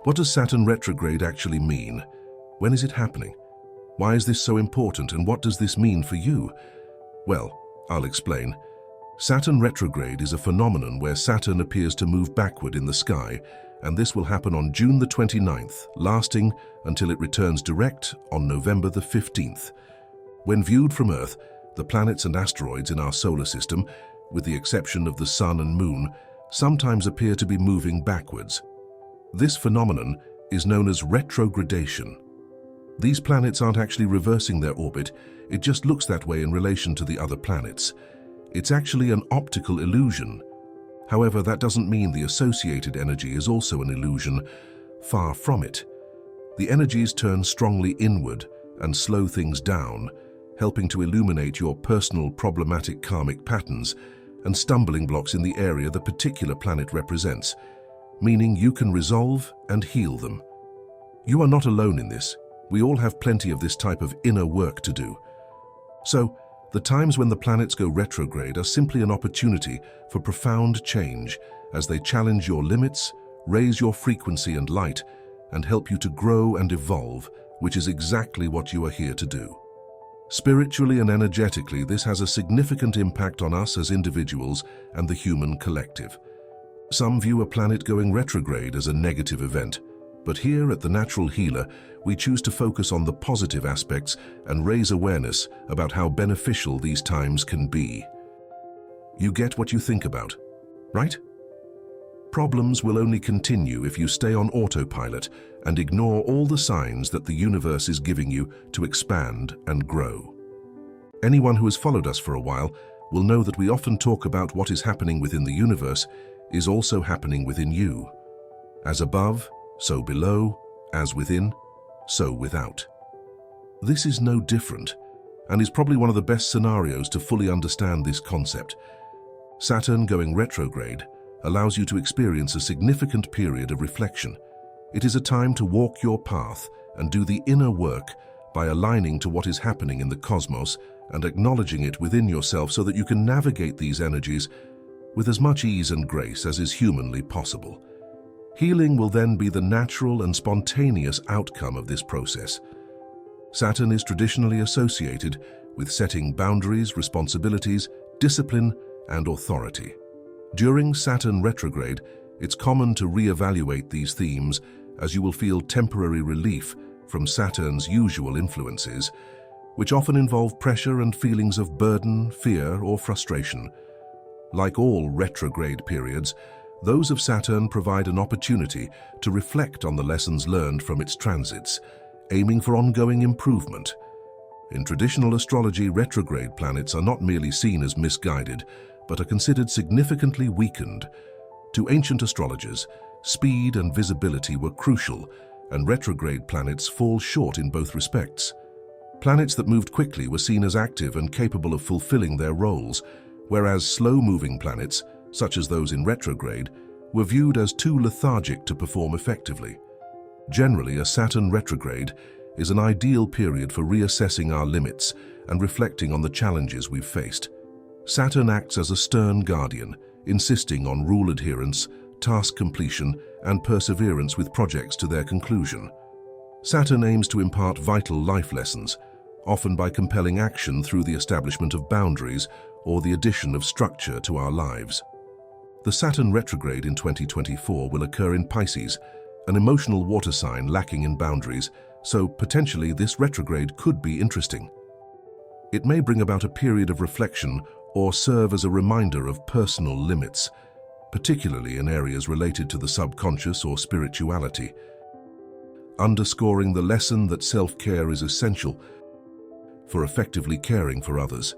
What does Saturn retrograde actually mean? When is it happening? Why is this so important, and what does this mean for you? Well, I'll explain. Saturn retrograde is a phenomenon where Saturn appears to move backward in the sky, and this will happen on June the 29th, lasting until it returns direct on November the 15th. When viewed from Earth, the planets and asteroids in our solar system, with the exception of the Sun and Moon, sometimes appear to be moving backwards. This phenomenon is known as retrogradation. These planets aren't actually reversing their orbit, it just looks that way in relation to the other planets. It's actually an optical illusion. However, that doesn't mean the associated energy is also an illusion. Far from it. The energies turn strongly inward and slow things down, helping to illuminate your personal problematic karmic patterns and stumbling blocks in the area the particular planet represents, meaning you can resolve and heal them. You are not alone in this. We all have plenty of this type of inner work to do. So, the times when the planets go retrograde are simply an opportunity for profound change as they challenge your limits, raise your frequency and light, and help you to grow and evolve, which is exactly what you are here to do. Spiritually and energetically, this has a significant impact on us as individuals and the human collective. Some view a planet going retrograde as a negative event, but here at The Natural Healer, we choose to focus on the positive aspects and raise awareness about how beneficial these times can be. You get what you think about, right? Problems will only continue if you stay on autopilot and ignore all the signs that the universe is giving you to expand and grow. Anyone who has followed us for a while will know that we often talk about what is happening within the universe is also happening within you. As above, so below, as within, so without. This is no different, and is probably one of the best scenarios to fully understand this concept. Saturn going retrograde allows you to experience a significant period of reflection. It is a time to walk your path and do the inner work by aligning to what is happening in the cosmos and acknowledging it within yourself so that you can navigate these energies with as much ease and grace as is humanly possible. Healing will then be the natural and spontaneous outcome of this process. Saturn is traditionally associated with setting boundaries, responsibilities, discipline, and authority. During Saturn retrograde, it's common to reevaluate these themes as you will feel temporary relief from Saturn's usual influences, which often involve pressure and feelings of burden, fear, or frustration. Like all retrograde periods, those of Saturn provide an opportunity to reflect on the lessons learned from its transits, aiming for ongoing improvement. In traditional astrology, retrograde planets are not merely seen as misguided, but are considered significantly weakened. To ancient astrologers, speed and visibility were crucial, and retrograde planets fall short in both respects. Planets that moved quickly were seen as active and capable of fulfilling their roles, whereas slow-moving planets, such as those in retrograde, were viewed as too lethargic to perform effectively. Generally, a Saturn retrograde is an ideal period for reassessing our limits and reflecting on the challenges we've faced. Saturn acts as a stern guardian, insisting on rule adherence, task completion, and perseverance with projects to their conclusion. Saturn aims to impart vital life lessons, often by compelling action through the establishment of boundaries or the addition of structure to our lives. The Saturn retrograde in 2024 will occur in Pisces, an emotional water sign lacking in boundaries, so potentially this retrograde could be interesting. It may bring about a period of reflection or serve as a reminder of personal limits, particularly in areas related to the subconscious or spirituality, underscoring the lesson that self-care is essential for effectively caring for others.